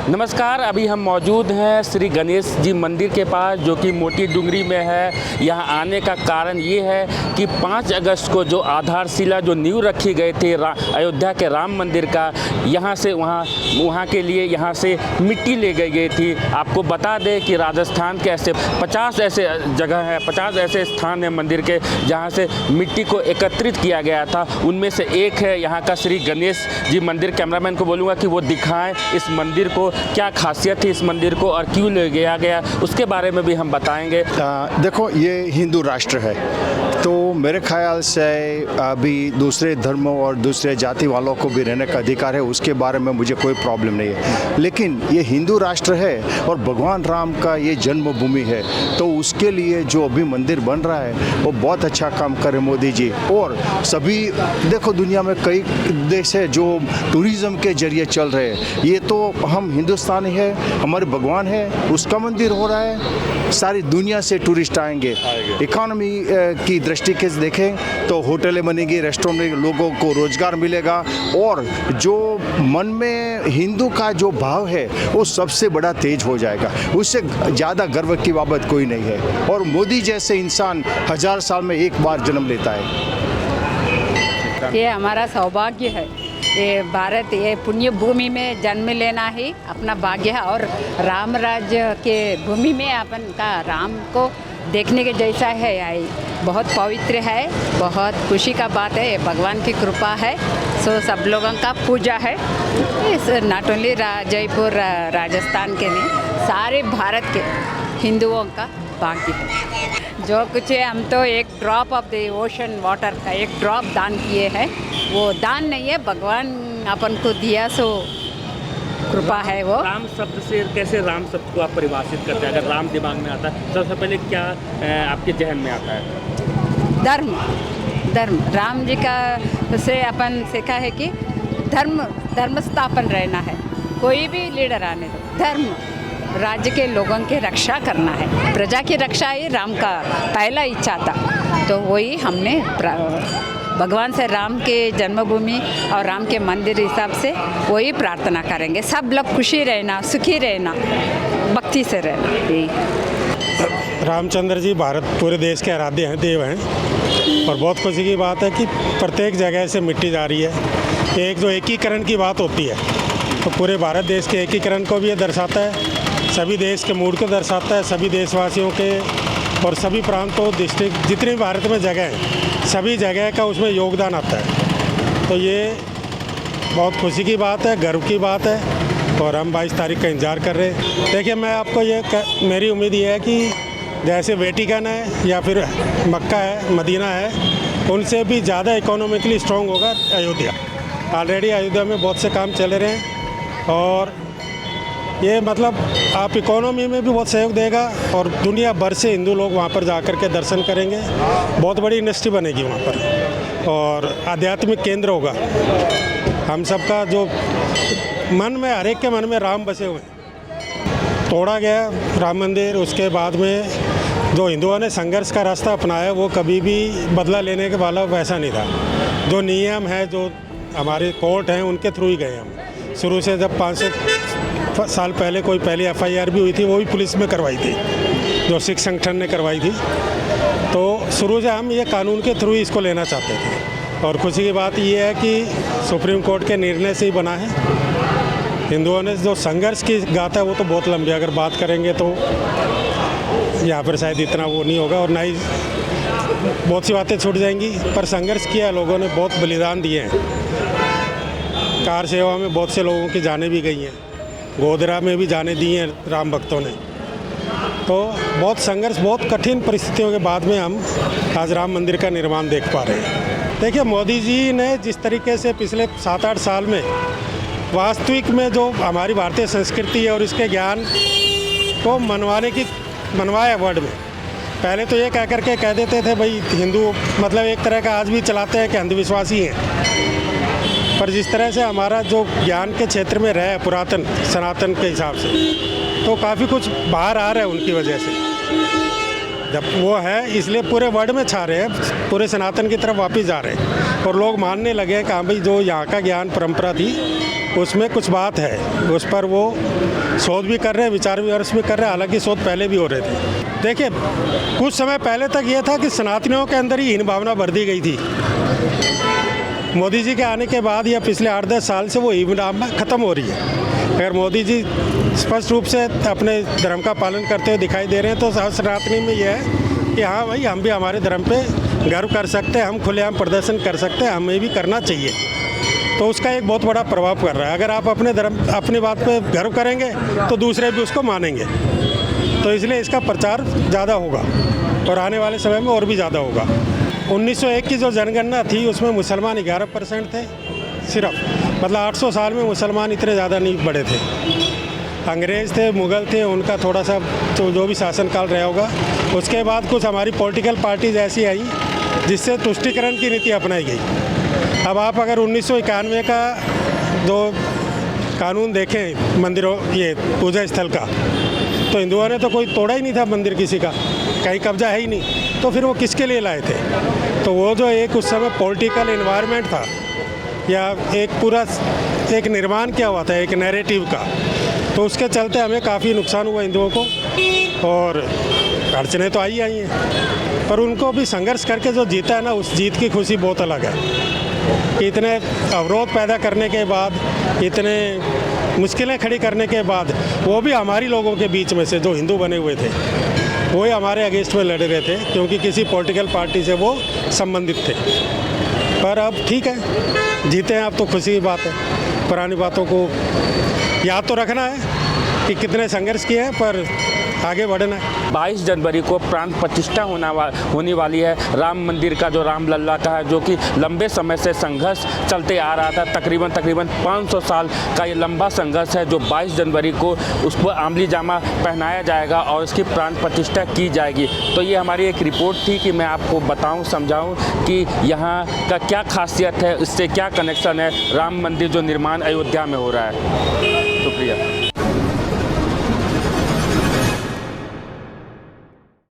नमस्कार, अभी हम मौजूद हैं श्री गणेश जी मंदिर के पास, जो कि मोती डूंगरी में है। यहाँ आने का कारण ये है कि 5 अगस्त को जो आधारशिला जो नींव रखी गई थी अयोध्या के राम मंदिर का, यहाँ से वहाँ के लिए यहाँ से मिट्टी ले गई थी। आपको बता दें कि राजस्थान के ऐसे 50 ऐसे जगह हैं, 50 ऐसे स्थान हैं मंदिर के जहाँ से मिट्टी को एकत्रित किया गया था। उनमें से एक है यहाँ का श्री गणेश जी मंदिर। कैमरामैन को बोलूँगा कि वो दिखाएं इस मंदिर को, क्या खासियत है इस मंदिर को और क्यों ले गया उसके बारे में भी हम बताएंगे। देखो, ये हिंदू राष्ट्र है, तो मेरे ख्याल से अभी दूसरे धर्मों और दूसरे जाति वालों को भी रहने का अधिकार है, उसके बारे में मुझे कोई प्रॉब्लम नहीं है। लेकिन ये हिंदू राष्ट्र है और भगवान राम का ये जन्मभूमि है, तो उसके लिए जो अभी मंदिर बन रहा है वो बहुत अच्छा काम करे मोदी जी। और सभी देखो, दुनिया में कई देश है जो टूरिज़्म के जरिए चल रहे हैं। ये तो हम हिंदुस्तानी है, हमारे भगवान है, उसका मंदिर हो रहा है, सारी दुनिया से टूरिस्ट आएंगे। इकोनॉमी की दृष्टि से देखें तो होटलें बनेंगी, रेस्टोरेंट में लोगों को रोजगार मिलेगा, और जो मन में हिंदू का जो भाव है वो सबसे बड़ा तेज हो जाएगा। उससे ज़्यादा गर्व की बात कोई नहीं है। और मोदी जैसे इंसान 1000 साल में एक बार जन्म लेता है। ये हमारा सौभाग्य है। ये भारत, ये पुण्य भूमि में जन्म लेना ही अपना भाग्य है। और राम राज्य के भूमि में अपन का राम को देखने के जैसा है। यही बहुत पवित्र है, बहुत खुशी का बात है। ये भगवान की कृपा है, सो सब लोगों का पूजा है। इस नॉट ओनली जयपुर राजस्थान के लिए, सारे भारत के हिंदुओं का भाग्य है। जो कुछ है, हम तो एक drop of the ocean water का एक ड्रॉप दान किए हैं। वो दान नहीं है, भगवान अपन को दिया, सो कृपा है वो। राम शब्द से कैसे राम शब्द को आप परिभाषित करते हैं? अगर राम दिमाग में आता है, सबसे पहले क्या आपके जहन में आता है? धर्म राम जी का से अपन सीखा है कि धर्म स्थापन रहना है। कोई भी लीडर आने दो, धर्म राज्य के लोगों की रक्षा करना है। प्रजा की रक्षा ही राम का पहला इच्छा था। तो वही हमने भगवान से राम के जन्मभूमि और राम के मंदिर हिसाब से वही प्रार्थना करेंगे। सब लोग खुशी रहना, सुखी रहना, भक्ति से रहना। यही रामचंद्र जी भारत पूरे देश के आराध्य हैं, देव हैं। और बहुत खुशी की बात है कि प्रत्येक जगह से मिट्टी जा रही है। एक जो एकीकरण की बात होती है, तो पूरे भारत देश के एकीकरण को भी ये दर्शाता है, सभी देश के मूड को दर्शाता है, सभी देशवासियों के और सभी प्रांतों, डिस्ट्रिक्ट, जितने भी भारत में जगह हैं, सभी जगह का उसमें योगदान आता है। तो ये बहुत खुशी की बात है, गर्व की बात है। और हम 22 तारीख का इंतज़ार कर रहे हैं। देखिए, मैं आपको मेरी उम्मीद ये है कि जैसे वेटिकन है या फिर मक्का है, मदीना है, उनसे भी ज़्यादा इकोनॉमिकली स्ट्रॉन्ग होगा अयोध्या। ऑलरेडी अयोध्या में बहुत से काम चल रहे हैं, और ये मतलब आप इकोनॉमी में भी बहुत सहयोग देगा, और दुनिया भर से हिंदू लोग वहाँ पर जाकर के दर्शन करेंगे। बहुत बड़ी इंडस्ट्री बनेगी वहाँ पर, और आध्यात्मिक केंद्र होगा। हम सबका जो मन में, हर एक के मन में राम बसे हुए हैं। तोड़ा गया राम मंदिर, उसके बाद में जो हिंदुओं ने संघर्ष का रास्ता अपनाया, वो कभी भी बदला लेने के वाला वैसा नहीं था। जो नियम है, जो हमारे कोर्ट हैं, उनके थ्रू ही गए हम। शुरू से जब 5 साल पहले कोई पहली FIR भी हुई थी, वो भी पुलिस में करवाई थी, जो सिख संगठन ने करवाई थी। तो शुरू से हम ये कानून के थ्रू ही इसको लेना चाहते थे। और खुशी की बात ये है कि सुप्रीम कोर्ट के निर्णय से ही बना है। हिंदुओं ने जो संघर्ष की गाथा, वो तो बहुत लंबी, अगर बात करेंगे तो यहाँ पर शायद इतना वो नहीं होगा, और ना ही बहुत सी बातें छूट जाएंगी। पर संघर्ष किया लोगों ने, बहुत बलिदान दिए हैं। कार सेवा में बहुत से लोगों की जानें भी गई हैं, गोधरा में भी जाने दी हैं राम भक्तों ने। तो बहुत संघर्ष, बहुत कठिन परिस्थितियों के बाद में हम आज राम मंदिर का निर्माण देख पा रहे हैं। देखिए, मोदी जी ने जिस तरीके से पिछले 7-8 साल में वास्तविक में जो हमारी भारतीय संस्कृति है और इसके ज्ञान को मनवाया वर्ल्ड में। पहले तो ये कह देते थे भाई हिंदू मतलब एक तरह का आज भी चलाते हैं कि अंधविश्वासी हैं। पर जिस तरह से हमारा जो ज्ञान के क्षेत्र में रहा है पुरातन सनातन के हिसाब से, तो काफ़ी कुछ बाहर आ रहा है उनकी वजह से। जब वो है, इसलिए पूरे वर्ल्ड में छा रहे हैं, पूरे सनातन की तरफ वापस जा रहे हैं। और लोग मानने लगे हैं कि हाँ भाई, जो यहाँ का ज्ञान परंपरा थी उसमें कुछ बात है, उस पर वो शोध भी कर रहे हैं, विचार विमर्श भी कर रहे हैं। हालांकि शोध पहले भी हो रहे थे। देखिए, कुछ समय पहले तक ये था कि सनातनियों के अंदर ही हीन भावना भर दी गई थी। मोदी जी के आने के बाद या पिछले 8-10 साल से वो हीन भावना ख़त्म हो रही है। अगर मोदी जी स्पष्ट रूप से अपने धर्म का पालन करते हुए दिखाई दे रहे हैं तो सनातनी में यह है कि हाँ भाई, हम भी हमारे धर्म पे गर्व कर सकते हैं, हम खुलेआम प्रदर्शन कर सकते हैं, हमें भी करना चाहिए। तो उसका एक बहुत बड़ा प्रभाव कर रहा है। अगर आप अपने धर्म, अपनी बात पे गर्व करेंगे तो दूसरे भी उसको मानेंगे। तो इसलिए इसका प्रचार ज़्यादा होगा और आने वाले समय में और भी ज़्यादा होगा। 1901 की जो जनगणना थी उसमें मुसलमान 11% थे सिर्फ। मतलब 800 साल में मुसलमान इतने ज़्यादा नहीं बढ़े थे। अंग्रेज़ थे, मुग़ल थे, उनका थोड़ा सा तो जो भी शासनकाल रहा होगा। उसके बाद कुछ हमारी पॉलिटिकल पार्टीज ऐसी आई जिससे तुष्टिकरण की नीति अपनाई गई। अब आप अगर 1991 का जो कानून देखें मंदिरों, ये पूजा स्थल का, तो हिंदुओं ने तो कोई तोड़ा ही नहीं था मंदिर किसी का, कहीं कब्जा है ही नहीं। तो फिर वो किसके लिए लाए थे? तो वो जो एक उस समय पॉलिटिकल एनवायरनमेंट था या एक पूरा एक निर्माण किया हुआ था एक नैरेटिव का, तो उसके चलते हमें काफ़ी नुकसान हुआ हिंदुओं को और अड़चने तो आई हैं। पर उनको भी संघर्ष करके जो जीता है ना, उस जीत की खुशी बहुत अलग है। इतने अवरोध पैदा करने के बाद, इतने मुश्किलें खड़ी करने के बाद, वो भी हमारी लोगों के बीच में से जो हिंदू बने हुए थे वो ही हमारे अगेंस्ट में लड़ रहे थे, क्योंकि किसी पॉलिटिकल पार्टी से वो संबंधित थे। पर अब ठीक है, जीते हैं, अब तो खुशी की बात है। पुरानी बातों को याद तो रखना है कि कितने संघर्ष किए हैं, पर आगे बढ़ना है। 22 जनवरी को प्राण प्रतिष्ठा होने वाली है राम मंदिर का, जो रामलला का है, जो कि लंबे समय से संघर्ष चलते आ रहा था। तकरीबन 500 साल का ये लंबा संघर्ष है, जो 22 जनवरी को उस पर आमली जामा पहनाया जाएगा और इसकी प्राण प्रतिष्ठा की जाएगी। तो ये हमारी एक रिपोर्ट थी कि मैं आपको बताऊं, समझाऊं कि यहाँ का क्या खासियत है, इससे क्या कनेक्शन है राम मंदिर जो निर्माण अयोध्या में हो रहा है।